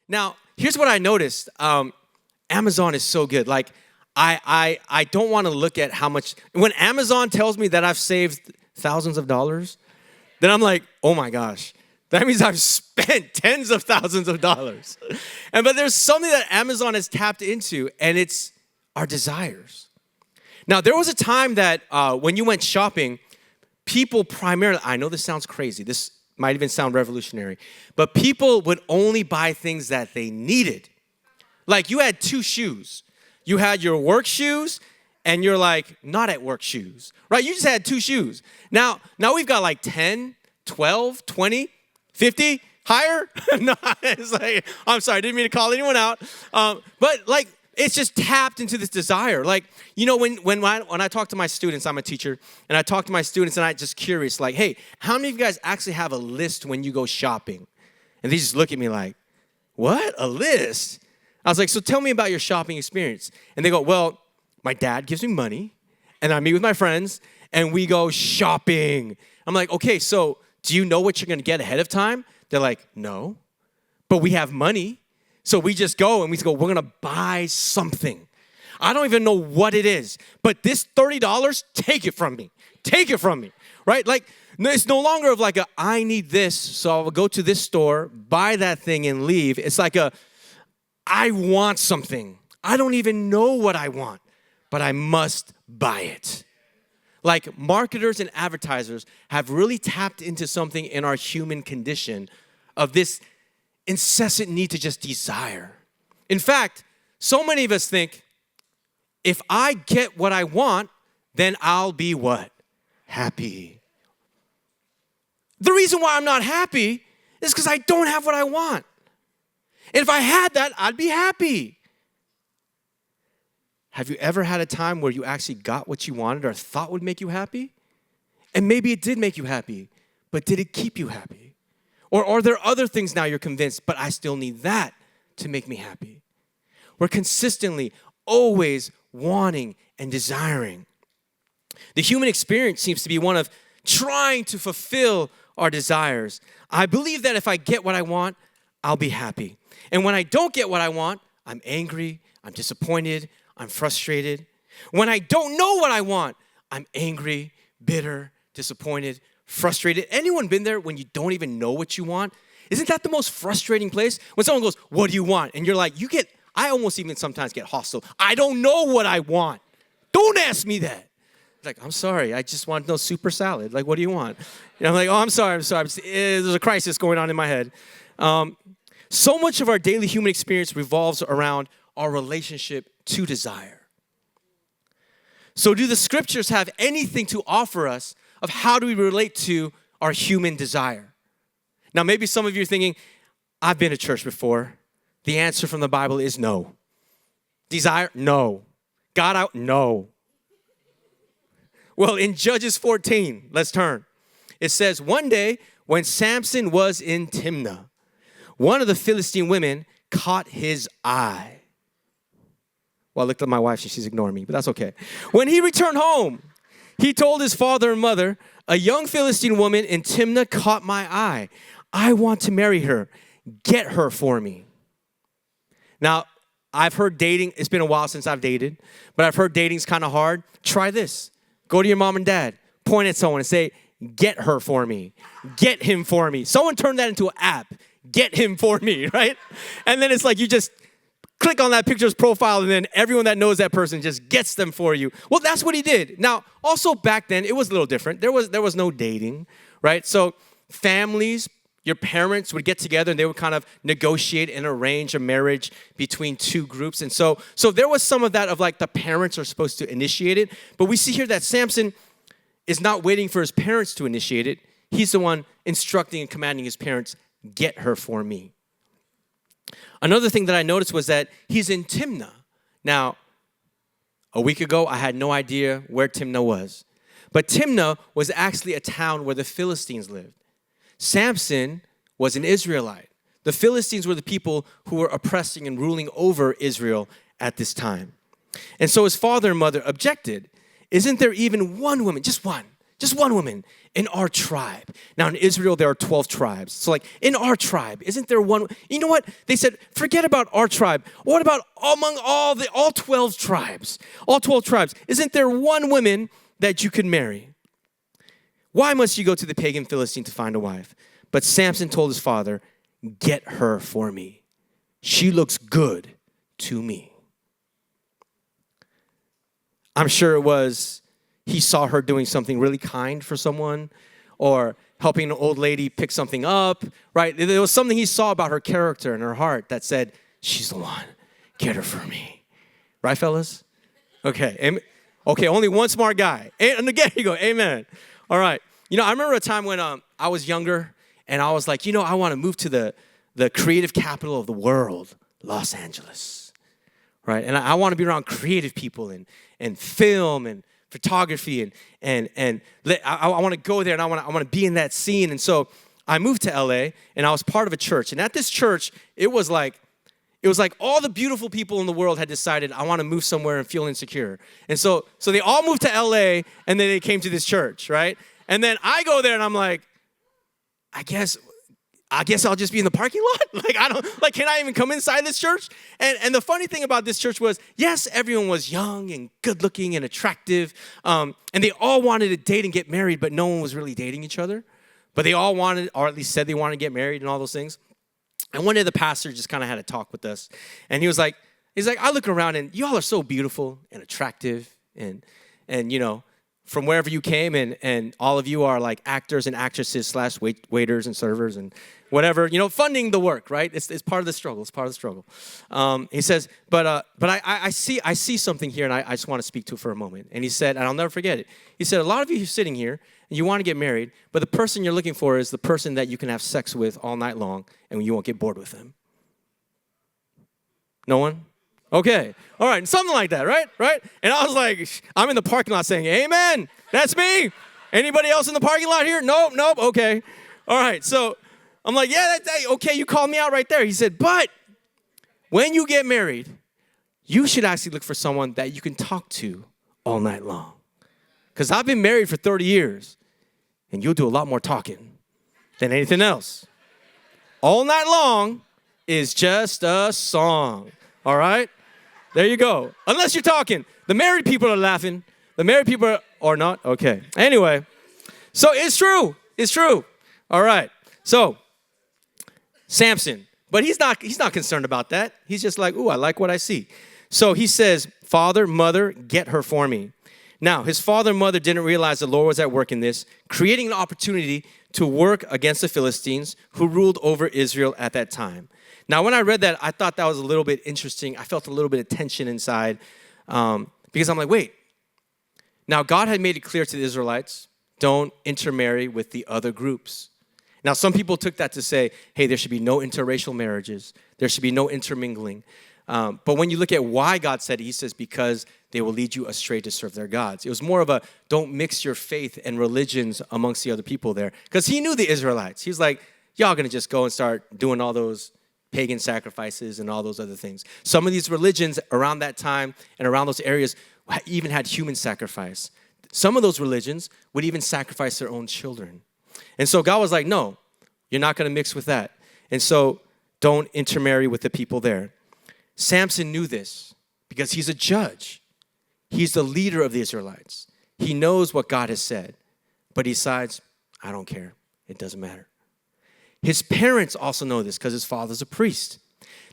Now, here's what I noticed. Amazon is so good. Like, I don't want to look at how much. When Amazon tells me that I've saved thousands of dollars, then I'm like, oh my gosh. That means I've spent tens of thousands of dollars. But there's something that Amazon has tapped into, and it's our desires. Now, there was a time that when you went shopping, people primarily, I know this sounds crazy. This might even sound revolutionary. But people would only buy things that they needed. Like you had two shoes. You had your work shoes and your like not at work shoes, right? You just had two shoes. Now we've got like 10, 12, 20, 50, higher? No, it's like, I'm sorry, I didn't mean to call anyone out. But like, it's just tapped into this desire. Like, you know, when I talk to my students, I'm a teacher, and I talk to my students and I'm just curious, like, hey, how many of you guys actually have a list when you go shopping? And they just look at me like, what, a list? I was like, so tell me about your shopping experience. And they go, well, my dad gives me money, and I meet with my friends, and we go shopping. I'm like, okay, so do you know what you're going to get ahead of time? They're like, no, but we have money. So we just go and we go, we're going to buy something. I don't even know what it is, but this $30, take it from me. Take it from me, right? Like, it's no longer of like I need this, so I'll go to this store, buy that thing and leave. It's like I want something. I don't even know what I want, but I must buy it. Like marketers and advertisers have really tapped into something in our human condition of this incessant need to just desire. In fact, so many of us think, if I get what I want, then I'll be what? Happy. The reason why I'm not happy is because I don't have what I want. And if I had that, I'd be happy. Have you ever had a time where you actually got what you wanted or thought would make you happy? And maybe it did make you happy, but did it keep you happy? Or are there other things now you're convinced, but I still need that to make me happy? We're consistently always wanting and desiring. The human experience seems to be one of trying to fulfill our desires. I believe that if I get what I want, I'll be happy. And when I don't get what I want, I'm angry, I'm disappointed, I'm frustrated. When I don't know what I want, I'm angry, bitter, disappointed, frustrated. Anyone been there when you don't even know what you want? Isn't that the most frustrating place? When someone goes, what do you want? And you're like, I almost even sometimes get hostile. I don't know what I want. Don't ask me that. Like, I'm sorry, I just want no super salad. Like, what do you want? And I'm like, oh, I'm sorry. There's a crisis going on in my head. So much of our daily human experience revolves around our relationship to desire. So do the scriptures have anything to offer us of how do we relate to our human desire? Now, maybe some of you are thinking, I've been to church before. The answer from the Bible is no. Desire? No. God out? No. Well, in Judges 14, let's turn. It says, one day when Samson was in Timnah, one of the Philistine women caught his eye. Well, I looked at my wife, she's ignoring me, but that's okay. When he returned home, he told his father and mother, a young Philistine woman in Timnah caught my eye. I want to marry her. Get her for me. Now, I've heard dating, it's been a while since I've dated, but I've heard dating's kind of hard. Try this. Go to your mom and dad, point at someone and say, get her for me. Get him for me. Someone turned that into an app. Get him for me, right? And then it's like you just click on that picture's profile and then everyone that knows that person just gets them for you. Well, that's what he did. Now, also back then, it was a little different. There was no dating, right? So families, your parents would get together and they would kind of negotiate and arrange a marriage between two groups. And so there was some of that of like the parents are supposed to initiate it. But we see here that Samson is not waiting for his parents to initiate it. He's the one instructing and commanding his parents, get her for me. Another thing that I noticed was that he's in Timnah. Now, a week ago, I had no idea where Timnah was. But Timnah was actually a town where the Philistines lived. Samson was an Israelite. The Philistines were the people who were oppressing and ruling over Israel at this time. And so his father and mother objected. Isn't there even one woman, just one, Just one woman in our tribe. Now in Israel, there are 12 tribes. So like in our tribe, isn't there one? You know what? They said, forget about our tribe. What about among all 12 tribes? All 12 tribes. Isn't there one woman that you could marry? Why must you go to the pagan Philistine to find a wife? But Samson told his father, get her for me. She looks good to me. I'm sure it was he saw her doing something really kind for someone or helping an old lady pick something up, right? There was something he saw about her character and her heart that said, she's the one. Get her for me. Right, fellas? Okay. Okay, only one smart guy. And again, you go, amen. All right. You know, I remember a time when I was younger and I was like, I want to move to the creative capital of the world, Los Angeles, right? And I want to be around creative people and film and photography and I want to go there and I want to be in that scene. And so I moved to LA and I was part of a church. And at this church, it was like all the beautiful people in the world had decided I want to move somewhere and feel insecure. And so they all moved to LA and then they came to this church, right? And then I go there and I'm like, I guess I'll just be in the parking lot. Can I even come inside this church? And the funny thing about this church was, yes, everyone was young and good looking and attractive. And they all wanted to date and get married, but no one was really dating each other. But they all wanted, or at least said they wanted to get married and all those things. And one day the pastor just kind of had a talk with us. And he's like, I look around and y'all are so beautiful and attractive and from wherever you came, and all of you are like actors and actresses / waiters and servers and whatever, funding the work, right? It's part of the struggle. It's part of the struggle. He says, but I see something here, and I just want to speak to it for a moment. And he said, and I'll never forget it. He said, a lot of you are sitting here, and you want to get married, but the person you're looking for is the person that you can have sex with all night long, and you won't get bored with them. No one? Okay. All right. Something like that, right? Right? And I was like, I'm in the parking lot saying, amen. That's me. Anybody else in the parking lot here? Nope. Okay. All right. So I'm like, yeah, okay. You called me out right there. He said, but when you get married, you should actually look for someone that you can talk to all night long. Because I've been married for 30 years, and you'll do a lot more talking than anything else. All night long is just a song. All right? There you go. Unless you're talking. The married people are laughing. The married people are not. Okay. Anyway. So it's true. It's true. All right. So Samson. But he's not concerned about that. He's just like, ooh, I like what I see. So he says, Father, mother, get her for me. Now, his father and mother didn't realize the Lord was at work in this, creating an opportunity to work against the Philistines who ruled over Israel at that time. Now, when I read that, I thought that was a little bit interesting. I felt a little bit of tension inside because I'm like, wait. Now, God had made it clear to the Israelites, don't intermarry with the other groups. Now, some people took that to say, hey, there should be no interracial marriages. There should be no intermingling. But when you look at why God said it, he says, because they will lead you astray to serve their gods. It was more of a, don't mix your faith and religions amongst the other people there. Because he knew the Israelites. He's like, y'all going to just go and start doing all those pagan sacrifices and all those other things. Some of these religions around that time and around those areas even had human sacrifice. Some of those religions would even sacrifice their own children. And so God was like, no, you're not going to mix with that. And so don't intermarry with the people there. Samson knew this because he's a judge. He's the leader of the Israelites. He knows what God has said, but he decides, I don't care. It doesn't matter. His parents also know this because his father's a priest.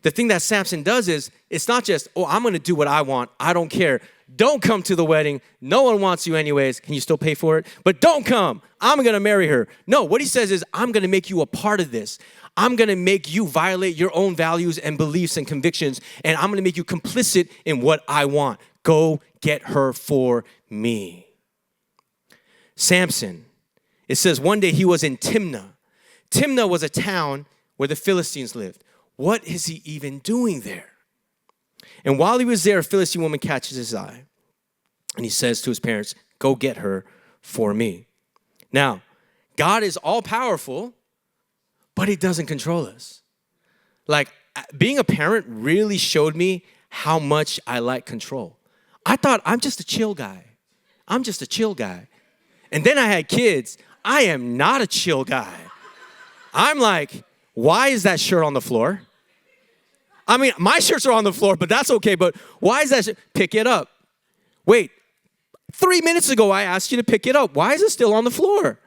The thing that Samson does is, it's not just, oh, I'm going to do what I want. I don't care. Don't come to the wedding. No one wants you anyways. Can you still pay for it? But don't come. I'm going to marry her. No, what he says is, I'm going to make you a part of this. I'm going to make you violate your own values and beliefs and convictions, and I'm going to make you complicit in what I want. Go get her for me. Samson, it says one day he was in Timnah. Timnah was a town where the Philistines lived. What is he even doing there? And while he was there, a Philistine woman catches his eye. And he says to his parents, go get her for me. Now, God is all powerful, but he doesn't control us. Like, being a parent really showed me how much I like control. I thought, I'm just a chill guy. I'm just a chill guy. And then I had kids. I am not a chill guy. I'm like, why is that shirt on the floor? I mean, my shirts are on the floor, but that's okay. But why is that? Pick it up. Wait, 3 minutes ago, I asked you to pick it up. Why is it still on the floor?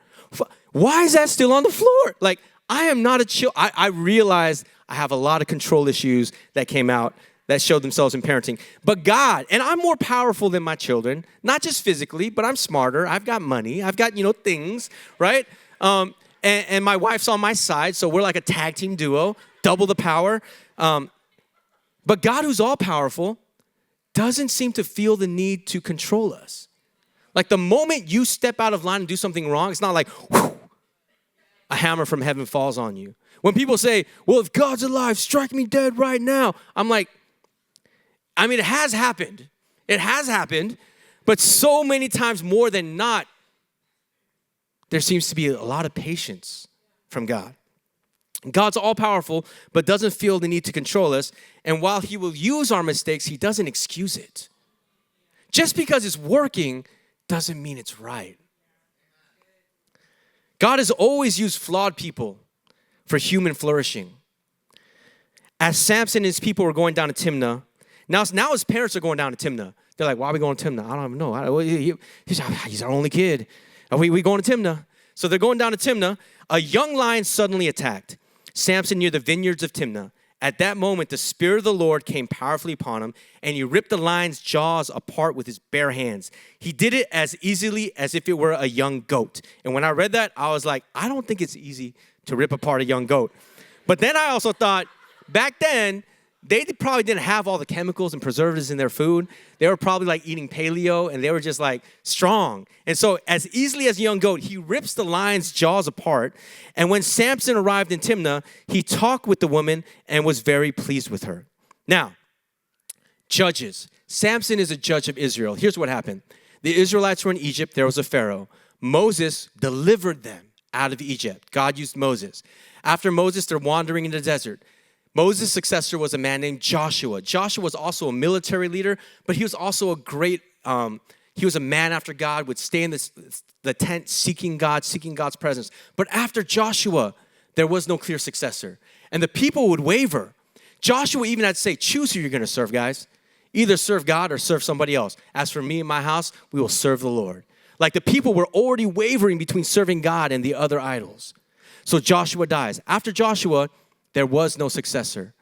Why is that still on the floor? Like, I am not a chill. I realized I have a lot of control issues that came out that showed themselves in parenting. But God, and I'm more powerful than my children, not just physically, but I'm smarter. I've got money. I've got, things, right? And my wife's on my side, so we're like a tag team duo, double the power. But God, who's all powerful, doesn't seem to feel the need to control us. Like the moment you step out of line and do something wrong, it's not like, whew, a hammer from heaven falls on you. When people say, well, if God's alive, strike me dead right now. I'm like, I mean, it has happened. It has happened. But so many times more than not, there seems to be a lot of patience from God. God's all powerful, but doesn't feel the need to control us. And while he will use our mistakes, he doesn't excuse it. Just because it's working doesn't mean it's right. God has always used flawed people for human flourishing. As Samson and his people were going down to Timnah, now his parents are going down to Timnah. They're like, why are we going to Timnah? I don't even know. He's our only kid. Are we going to Timnah? So they're going down to Timnah. A young lion suddenly attacked Samson near the vineyards of Timnah. At that moment, the Spirit of the Lord came powerfully upon him, and he ripped the lion's jaws apart with his bare hands. He did it as easily as if it were a young goat. And when I read that, I was like, I don't think it's easy to rip apart a young goat. But then I also thought, back then, they probably didn't have all the chemicals and preservatives in their food. They were probably like eating paleo, and they were just like strong. And so as easily as a young goat, he rips the lion's jaws apart. And when Samson arrived in Timnah, he talked with the woman and was very pleased with her. Now, judges. Samson is a judge of Israel. Here's what happened. The Israelites were in Egypt. There was a Pharaoh. Moses delivered them out of Egypt. God used Moses. After Moses, they're wandering in the desert. Moses' successor was a man named Joshua. Joshua was also a military leader, but he was also a great, he was a man after God, would stay in the tent seeking God, seeking God's presence. But after Joshua, there was no clear successor. And the people would waver. Joshua even had to say, choose who you're going to serve, guys. Either serve God or serve somebody else. As for me and my house, we will serve the Lord. Like the people were already wavering between serving God and the other idols. So Joshua dies. After Joshua, there was no successor.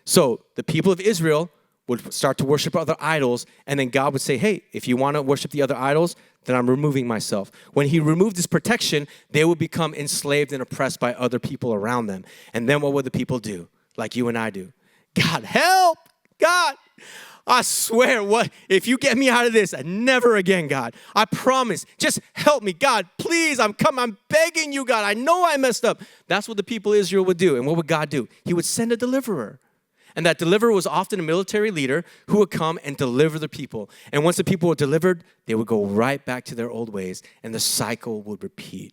So the people of Israel would start to worship other idols, and then God would say, hey, if you want to worship the other idols, then I'm removing myself. When he removed his protection, they would become enslaved and oppressed by other people around them. And then what would the people do? Like you and I do. God, help! God! I swear, what if you get me out of this? Never again, God. I promise. Just help me, God. Please, I'm begging you, God. I know I messed up. That's what the people of Israel would do. And what would God do? He would send a deliverer. And that deliverer was often a military leader who would come and deliver the people. And once the people were delivered, they would go right back to their old ways, and the cycle would repeat.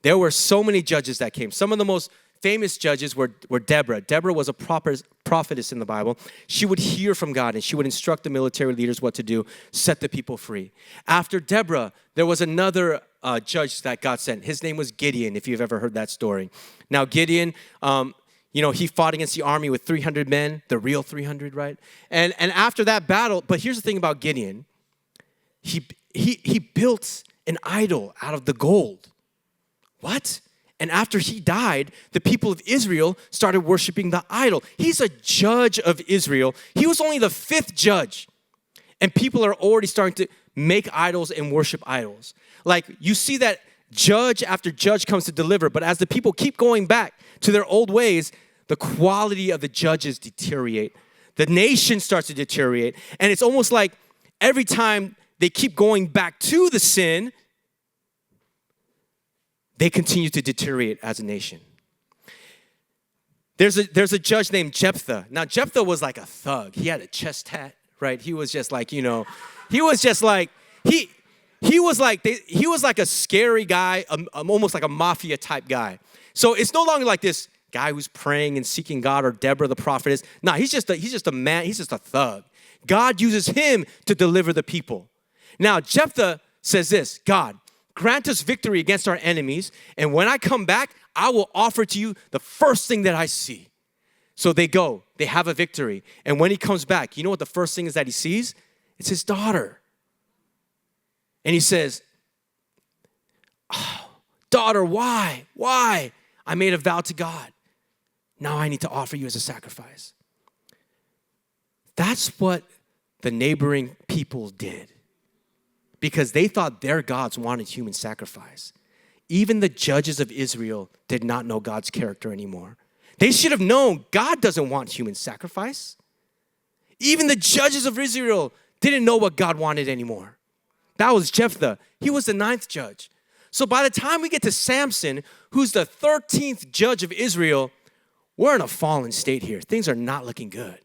There were so many judges that came. Some of the most famous judges were Deborah. Deborah was a prophetess in the Bible. She would hear from God, and she would instruct the military leaders what to do, set the people free. After Deborah, there was another judge that God sent. His name was Gideon, if you've ever heard that story. Now, Gideon, he fought against the army with 300 men, the real 300, right? And after that battle, but here's the thing about Gideon. He built an idol out of the gold. What? And after he died, the people of Israel started worshiping the idol. He's a judge of Israel. He was only the 5th judge. And people are already starting to make idols and worship idols. Like you see that judge after judge comes to deliver, but as the people keep going back to their old ways, the quality of the judges deteriorate. The nation starts to deteriorate. And it's almost like every time they keep going back to the sin, they continue to deteriorate as a nation. There's a judge named Jephthah. Now, Jephthah was like a thug. He had a chest tat, right? He was just like, he was like a scary guy, almost like a mafia type guy. So it's no longer like this guy who's praying and seeking God, or Deborah the prophetess. No, he's just a man. He's just a thug. God uses him to deliver the people. Now, Jephthah says this, God, grant us victory against our enemies. And when I come back, I will offer to you the first thing that I see. So they go, they have a victory. And when he comes back, you know what the first thing is that he sees? It's his daughter. And he says, oh, daughter, why? Why? I made a vow to God. Now I need to offer you as a sacrifice. That's what the neighboring people did, because they thought their gods wanted human sacrifice. Even the judges of Israel did not know God's character anymore. They should have known God doesn't want human sacrifice. Even the judges of Israel didn't know what God wanted anymore. That was Jephthah. He was the 9th judge. So by the time we get to Samson, who's the 13th judge of Israel, we're in a fallen state here. Things are not looking good.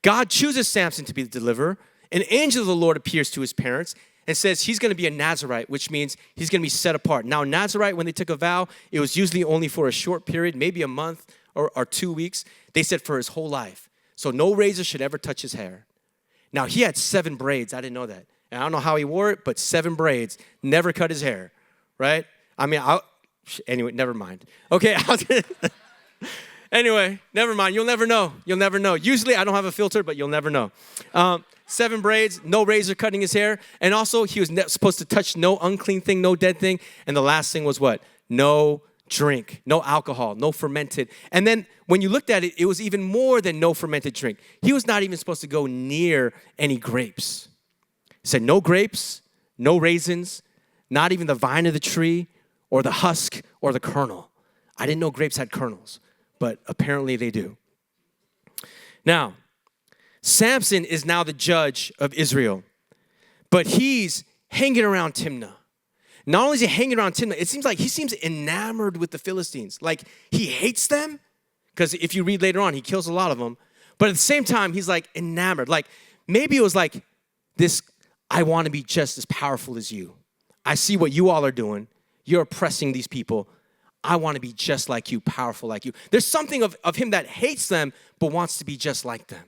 God chooses Samson to be the deliverer. An angel of the Lord appears to his parents and says he's going to be a Nazirite, which means he's going to be set apart. Now, Nazirite, when they took a vow, it was usually only for a short period, maybe a month or 2 weeks. They said for his whole life. So no razor should ever touch his hair. Now, he had 7 braids. I didn't know that. And I don't know how he wore it, but 7 braids. Never cut his hair, right? I mean, anyway, never mind. Okay, anyway, never mind. You'll never know. You'll never know. Usually, I don't have a filter, but you'll never know. 7 braids, no razor cutting his hair. And also, he was supposed to touch no unclean thing, no dead thing. And the last thing was what? No drink, no alcohol, no fermented. And then when you looked at it, it was even more than no fermented drink. He was not even supposed to go near any grapes. He said no grapes, no raisins, not even the vine of the tree or the husk or the kernel. I didn't know grapes had kernels, but apparently they do. Now, Samson is now the judge of Israel, but he's hanging around Timnah. Not only is he hanging around Timnah, it seems like he seems enamored with the Philistines. Like he hates them, because if you read later on, he kills a lot of them. But at the same time, he's like enamored. Like maybe it was like this, I want to be just as powerful as you. I see what you all are doing. You're oppressing these people. I want to be just like you, powerful like you. There's something of him that hates them, but wants to be just like them.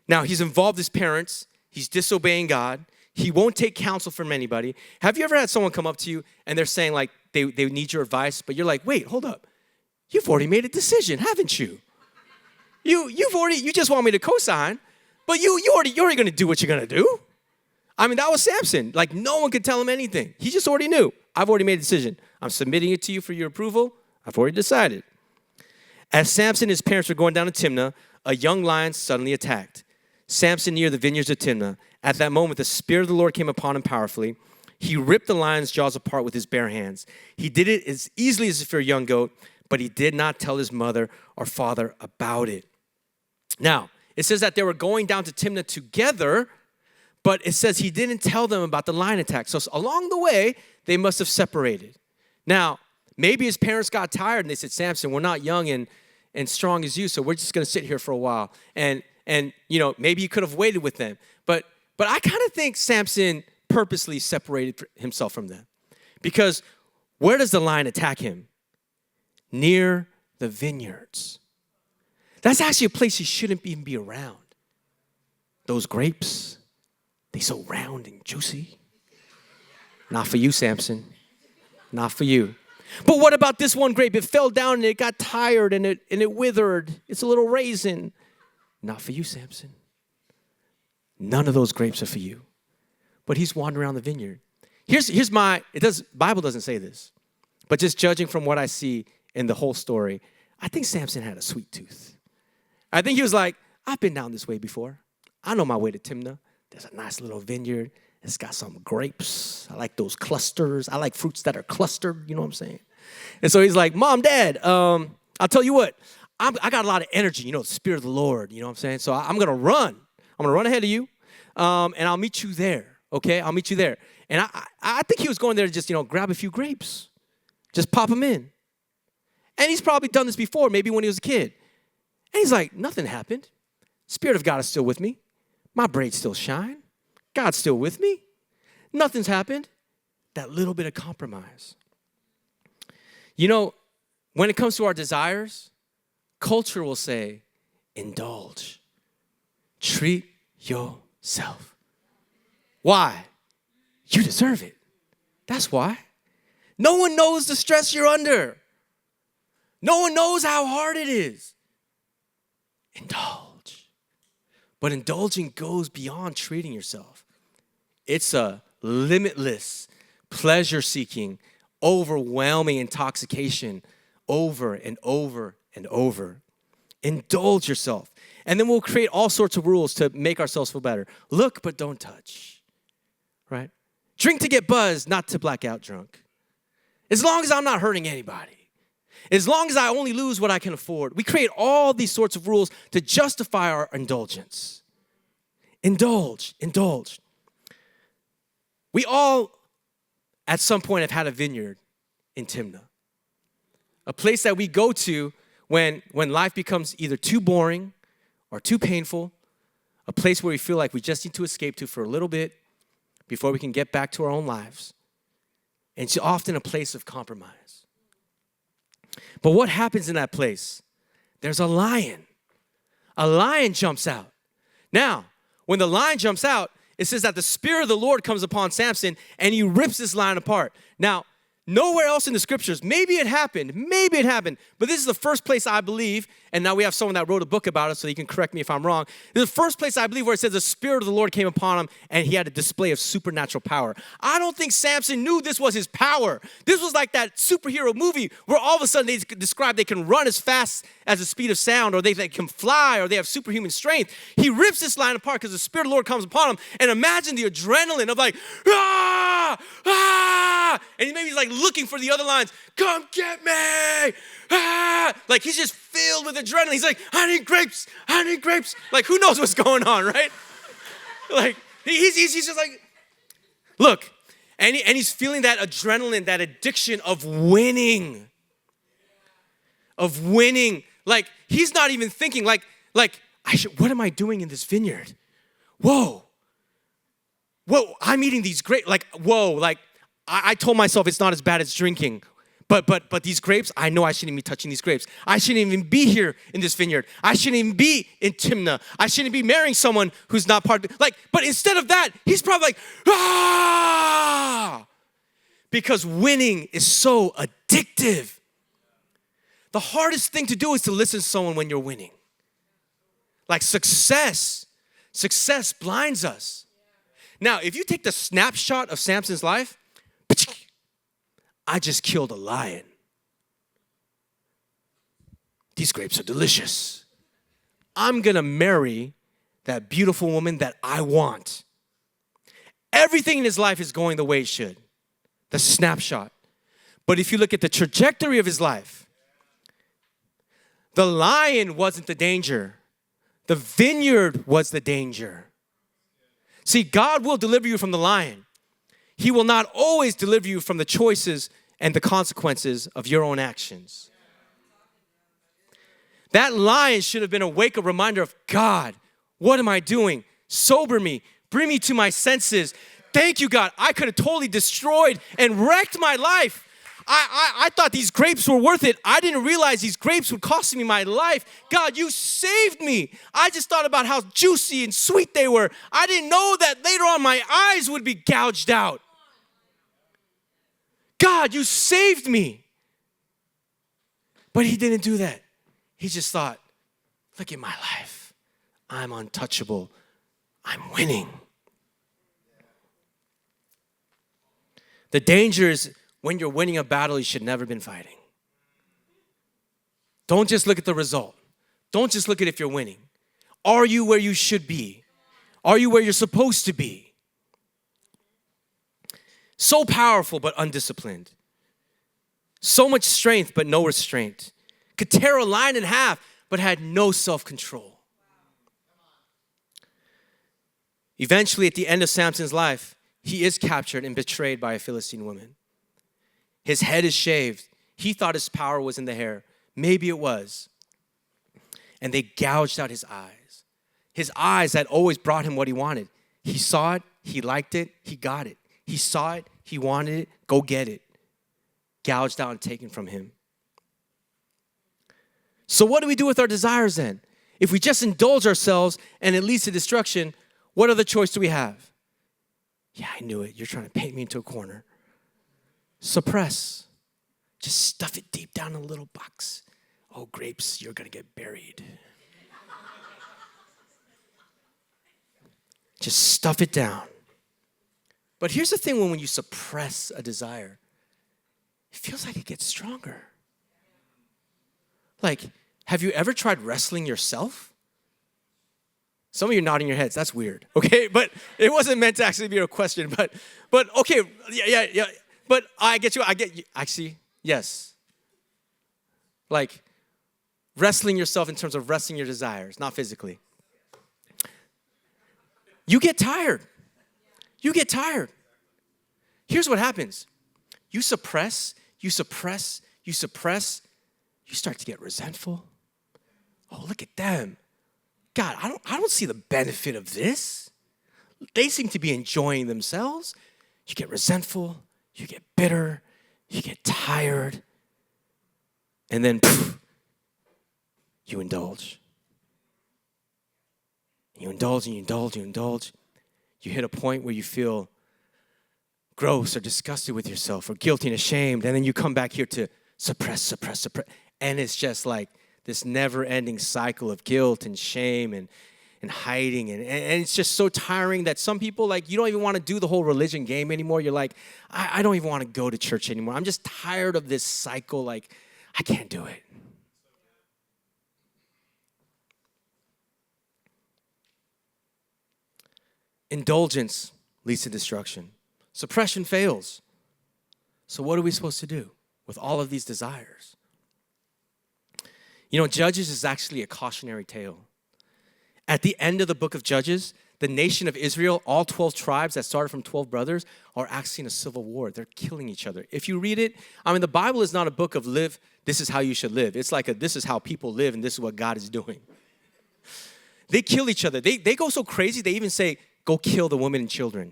Now, he's involved his parents. He's disobeying God. He won't take counsel from anybody. Have you ever had someone come up to you and they're saying like they need your advice, but you're like, wait, hold up. You've already made a decision, haven't you? You just want me to co-sign, but you're already going to do what you're going to do. I mean, that was Samson. Like no one could tell him anything. He just already knew. I've already made a decision. I'm submitting it to you for your approval. I've already decided. As Samson and his parents were going down to Timnah, a young lion suddenly attacked Samson near the vineyards of Timnah. At that moment, the Spirit of the Lord came upon him powerfully. He ripped the lion's jaws apart with his bare hands. He did it as easily as for a young goat, but he did not tell his mother or father about it. Now, it says that they were going down to Timnah together, but it says he didn't tell them about the lion attack. So along the way, they must have separated. Now, maybe his parents got tired and they said, Samson, we're not young and strong as you, so we're just going to sit here for a while. And you know, maybe he could have waited with them. But I kind of think Samson purposely separated himself from them. Because where does the lion attack him? Near the vineyards. That's actually a place he shouldn't even be around. Those grapes, they so round and juicy. Not for you, Samson. Not for you. But what about this one grape? It fell down and it got tired and it withered. It's a little raisin. Not for you, Samson. None of those grapes are for you. But he's wandering around the vineyard. Bible doesn't say this, but just judging from what I see in the whole story, I think Samson had a sweet tooth. I think he was like, I've been down this way before. I know my way to Timnah. There's a nice little vineyard. It's got some grapes. I like those clusters. I like fruits that are clustered. You know what I'm saying? And so he's like, Mom, Dad, I'll tell you what. I got a lot of energy, you know, the Spirit of the Lord, you know what I'm saying? So I'm going to run. I'm going to run ahead of you, and I'll meet you there, okay? I'll meet you there. And I think he was going there to just, you know, grab a few grapes. Just pop them in. And he's probably done this before, maybe when he was a kid. And he's like, nothing happened. Spirit of God is still with me. My braids still shine. God's still with me. Nothing's happened. That little bit of compromise. You know, when it comes to our desires, culture will say, indulge. Treat yourself. Why? You deserve it. That's why. No one knows the stress you're under. No one knows how hard it is. Indulge. But indulging goes beyond treating yourself. It's a limitless, pleasure-seeking, overwhelming intoxication over and over and over. Indulge yourself. And then we'll create all sorts of rules to make ourselves feel better. Look, but don't touch. Right? Drink to get buzzed, not to black out drunk. As long as I'm not hurting anybody. As long as I only lose what I can afford. We create all these sorts of rules to justify our indulgence. Indulge. We all, at some point, have had a vineyard in Timnah. A place that we go to when life becomes either too boring or too painful. A place where we feel like we just need to escape to for a little bit before we can get back to our own lives. And it's often a place of compromise. But what happens in that place? There's a lion. A lion jumps out. Now, when the lion jumps out, it says that the Spirit of the Lord comes upon Samson and he rips this lion apart. Now, nowhere else in the scriptures, maybe it happened, but this is the first place I believe, and now we have someone that wrote a book about it, so you can correct me if I'm wrong. This is the first place I believe where it says the Spirit of the Lord came upon him and he had a display of supernatural power. I don't think Samson knew this was his power. This was like that superhero movie where all of a sudden they describe they can run as fast as the speed of sound, or they can fly, or they have superhuman strength. He rips this lion apart because the Spirit of the Lord comes upon him, and imagine the adrenaline of like, ah, ah, and maybe he's like looking for the other lions. Come get me! Ah! Like he's just filled with adrenaline. He's like, I need grapes. Like who knows what's going on, right? Like he's just like, look, and he's feeling that adrenaline, that addiction of winning. Like he's not even thinking like what am I doing in this vineyard? Whoa, I'm eating these grapes. Like, whoa, like I told myself it's not as bad as drinking. But these grapes, I know I shouldn't be touching these grapes. I shouldn't even be here in this vineyard. I shouldn't even be in Timnah. I shouldn't be marrying someone who's not part of it. Like, but instead of that, he's probably like, ah! Because winning is so addictive. The hardest thing to do is to listen to someone when you're winning. Like success blinds us. Now, if you take the snapshot of Samson's life, I just killed a lion. These grapes are delicious. I'm gonna marry that beautiful woman that I want. Everything in his life is going the way it should. The snapshot. But if you look at the trajectory of his life, the lion wasn't the danger. The vineyard was the danger. See, God will deliver you from the lion. He will not always deliver you from the choices and the consequences of your own actions. That lion should have been a wake-up reminder of, God, what am I doing? Sober me. Bring me to my senses. Thank you, God. I could have totally destroyed and wrecked my life. I thought these grapes were worth it. I didn't realize these grapes would cost me my life. God, you saved me. I just thought about how juicy and sweet they were. I didn't know that later on my eyes would be gouged out. God, you saved me. But he didn't do that. He just thought, look at my life. I'm untouchable. I'm winning. The danger is when you're winning a battle you should never have been fighting. Don't just look at the result. Don't just look at if you're winning. Are you where you should be? Are you where you're supposed to be? So powerful but undisciplined. So much strength but no restraint. Could tear a lion in half but had no self-control. Eventually, at the end of Samson's life, he is captured and betrayed by a Philistine woman. His head is shaved. He thought his power was in the hair. Maybe it was. And they gouged out his eyes. His eyes had always brought him what he wanted. He saw it, he liked it, he got it. He saw it, he wanted it, go get it. Gouged out and taken from him. So what do we do with our desires then? If we just indulge ourselves and it leads to destruction, what other choice do we have? Yeah, I knew it. You're trying to paint me into a corner. suppress. Just stuff it deep down in a little box. Oh, grapes, you're going to get buried. Just stuff it down. But here's the thing, when you suppress a desire, it feels like it gets stronger. Like, have you ever tried wrestling yourself? Some of you nodding your heads. That's weird, okay? But it wasn't meant to actually be a question. But okay, yeah. But I get you. Actually, yes. Like, wrestling yourself in terms of wrestling your desires, not physically. You get tired. You get tired. Here's what happens. You suppress, you start to get resentful. Oh, look at them. God, I don't see the benefit of this. They seem to be enjoying themselves. You get resentful, you get bitter, you get tired, and then you indulge. You indulge and you indulge, you indulge. You hit a point where you feel gross or disgusted with yourself or guilty and ashamed, and then you come back here to suppress. And it's just like this never-ending cycle of guilt and shame and hiding. And it's just so tiring that some people, like, you don't even want to do the whole religion game anymore. You're like, I don't even want to go to church anymore. I'm just tired of this cycle. Like, I can't do it. Indulgence leads to destruction. Suppression fails. So what are we supposed to do with all of these desires? You know, Judges is actually a cautionary tale. At the end of the book of Judges, the nation of Israel, all 12 tribes that started from 12 brothers, are actually in a civil war. They're killing each other. If you read it, I mean, the Bible is not a book of live, this is how you should live. It's like this is how people live, and this is what God is doing. They kill each other. They go so crazy, they even say, go kill the women and children.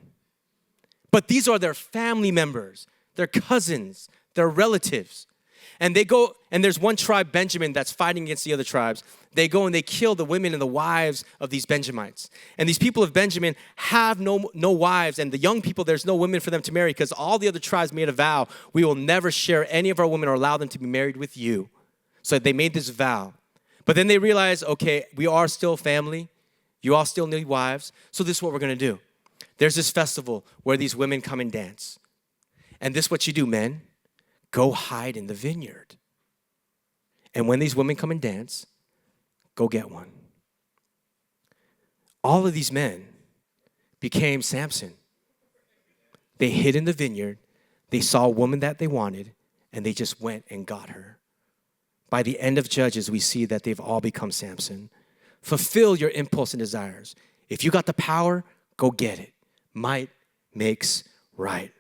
But these are their family members, their cousins, their relatives. And they go, and there's one tribe, Benjamin, that's fighting against the other tribes. They go and they kill the women and the wives of these Benjamites. And these people of Benjamin have no wives. And the young people, there's no women for them to marry because all the other tribes made a vow, we will never share any of our women or allow them to be married with you. So they made this vow. But then they realized, okay, we are still family. You all still need wives. So this is what we're going to do. There's this festival where these women come and dance. And this is what you do, men. Go hide in the vineyard. And when these women come and dance, go get one. All of these men became Samson. They hid in the vineyard. They saw a woman that they wanted, and they just went and got her. By the end of Judges, we see that they've all become Samson. Fulfill your impulse and desires. If you got the power, go get it. Might makes right.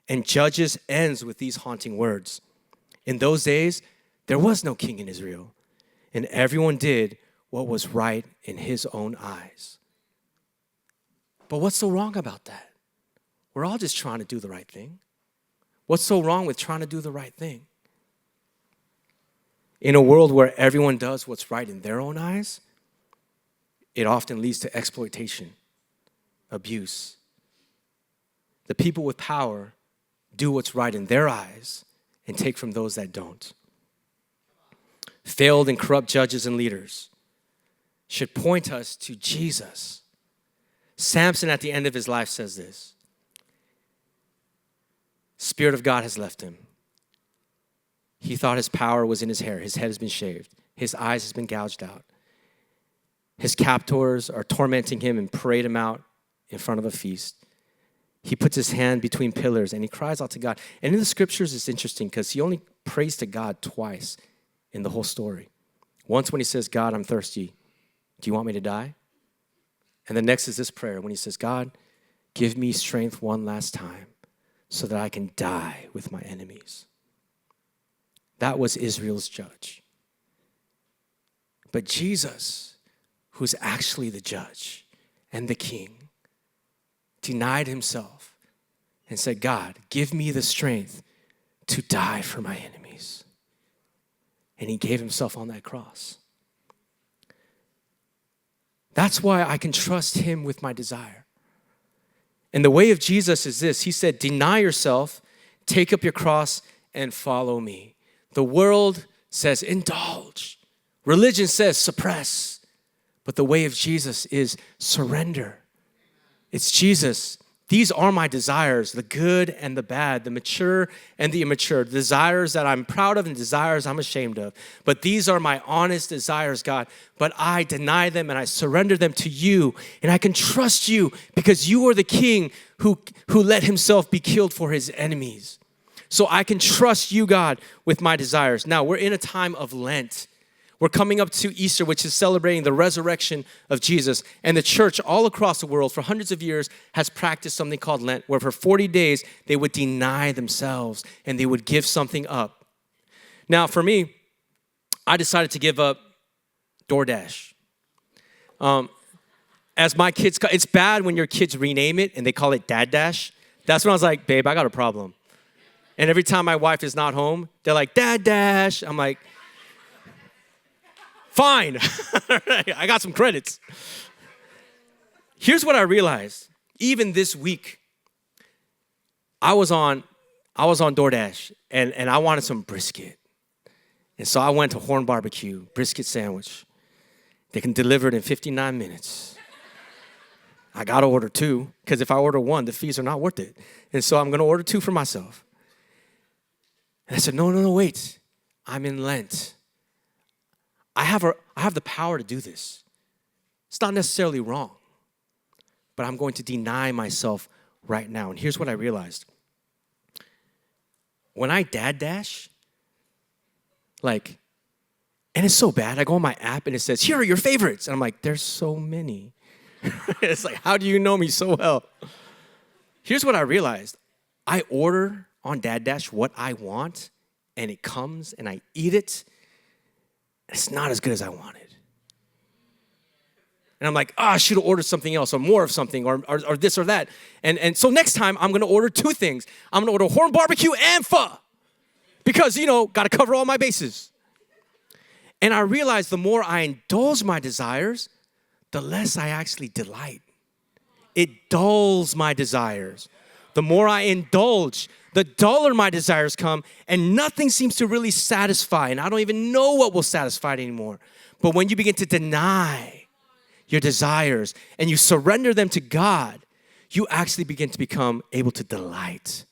And Judges ends with these haunting words. In those days, there was no king in Israel, and everyone did what was right in his own eyes. But what's so wrong about that? We're all just trying to do the right thing. What's so wrong with trying to do the right thing? In a world where everyone does what's right in their own eyes, it often leads to exploitation, abuse. The people with power do what's right in their eyes and take from those that don't. Failed and corrupt judges and leaders should point us to Jesus. Samson at the end of his life says this. Spirit of God has left him. He thought his power was in his hair. His head has been shaved. His eyes has been gouged out. His captors are tormenting him and parade him out in front of a feast. He puts his hand between pillars and he cries out to God. And in the scriptures, it's interesting because he only prays to God twice in the whole story. Once when he says, God, I'm thirsty. Do you want me to die? And the next is this prayer when he says, God, give me strength one last time so that I can die with my enemies. That was Israel's judge. But Jesus, who's actually the judge and the king, denied himself and said, God, give me the strength to die for my enemies. And he gave himself on that cross. That's why I can trust him with my desire. And the way of Jesus is this. He said, deny yourself, Take up your cross and follow me. The world says indulge. Religion says suppress. But the way of Jesus is surrender. It's Jesus. These are my desires, the good and the bad, the mature and the immature, desires that I'm proud of and desires I'm ashamed of. But these are my honest desires, God. But I deny them and I surrender them to you. And I can trust you because you are the king who let himself be killed for his enemies. So I can trust you, God, with my desires. Now, we're in a time of Lent. We're coming up to Easter, which is celebrating the resurrection of Jesus. And the church all across the world for hundreds of years has practiced something called Lent, where for 40 days, they would deny themselves and they would give something up. Now, for me, I decided to give up DoorDash. As my kids, it's bad when your kids rename it and they call it Dad Dash. That's when I was like, babe, I got a problem. And every time my wife is not home, they're like, Dad Dash. I'm like, fine. I got some credits. Here's what I realized. Even this week, I was on DoorDash and I wanted some brisket. And so I went to Horn Barbecue, brisket sandwich. They can deliver it in 59 minutes. I got to order 2 because if I order 1, the fees are not worth it. And so I'm going to order 2 for myself. And I said, no, wait. I'm in Lent. I have the power to do this. It's not necessarily wrong, but I'm going to deny myself right now. And here's what I realized. When I Dad Dash, and it's so bad, I go on my app and it says, here are your favorites. And I'm like, there's so many. It's like, how do you know me so well? Here's what I realized. I order on Dad Dash what I want, and it comes, and I eat it. It's not as good as I wanted. And I'm like, I should have ordered something else or more of something or this or that. And so next time, I'm going to order 2 things. I'm going to order Horn Barbecue and pho because, got to cover all my bases. And I realized the more I indulge my desires, the less I actually delight. It dulls my desires. The more I indulge, the duller my desires come, and nothing seems to really satisfy, and I don't even know what will satisfy it anymore. But when you begin to deny your desires and you surrender them to God, you actually begin to become able to delight.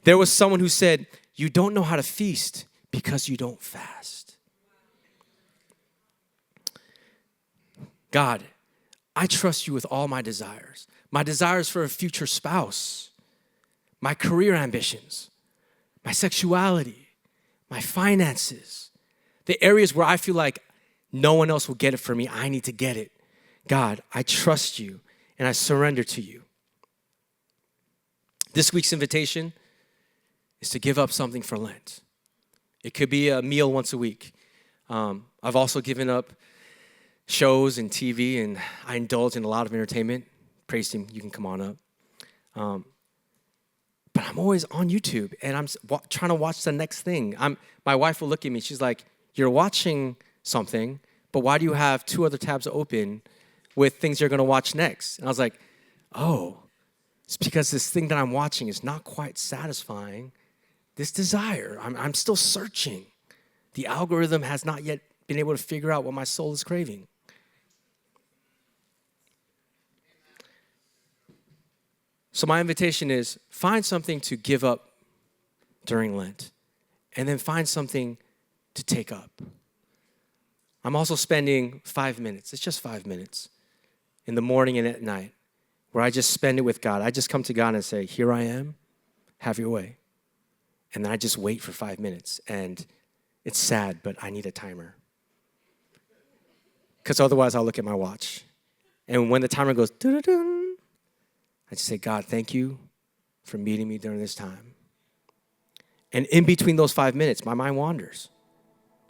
There was someone who said, you don't know how to feast because you don't fast. God, I trust you with all my desires for a future spouse, my career ambitions, my sexuality, my finances, the areas where I feel like no one else will get it for me. I need to get it. God, I trust you and I surrender to you. This week's invitation is to give up something for Lent. It could be a meal once a week. I've also given up shows and TV, and I indulge in a lot of entertainment. Praise team, you can come on up. But I'm always on YouTube, and I'm trying to watch the next thing. My wife will look at me. She's like, you're watching something, but why do you have 2 other tabs open with things you're going to watch next? And I was like, oh, it's because this thing that I'm watching is not quite satisfying this desire. I'm still searching. The algorithm has not yet been able to figure out what my soul is craving. So my invitation is find something to give up during Lent and then find something to take up. I'm also spending 5 minutes. It's just 5 minutes in the morning and at night where I just spend it with God. I just come to God and say, here I am, have your way. And then I just wait for 5 minutes. And it's sad, but I need a timer. Because otherwise I'll look at my watch. And when the timer goes, dun-dun-dun, I just say, God, thank you for meeting me during this time. And in between those 5 minutes, my mind wanders.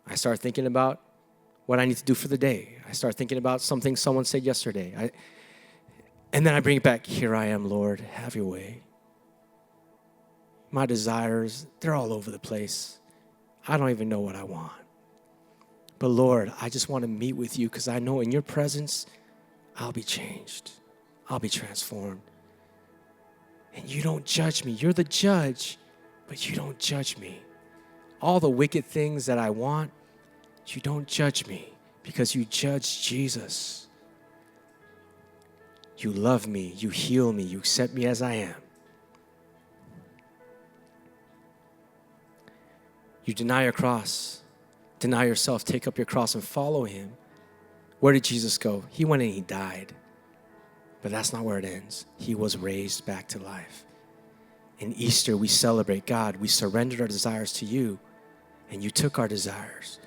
I start thinking about what I need to do for the day. I start thinking about something someone said yesterday. And then I bring it back. Here I am, Lord. Have your way. My desires, they're all over the place. I don't even know what I want. But Lord, I just want to meet with you because I know in your presence, I'll be changed. I'll be transformed. And you don't judge me. You're the judge, but you don't judge me. All the wicked things that I want, you don't judge me because you judge Jesus. You love me, you heal me, you accept me as I am. You deny your cross, deny yourself, take up your cross and follow him. Where did Jesus go? He went and he died. But that's not where it ends. He was raised back to life. In Easter, we celebrate God. We surrendered our desires to you, and you took our desires.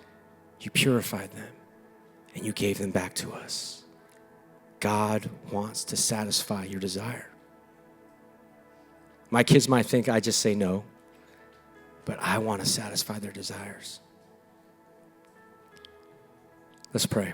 You purified them, and you gave them back to us. God wants to satisfy your desire. My kids might think I just say no, but I want to satisfy their desires. Let's pray.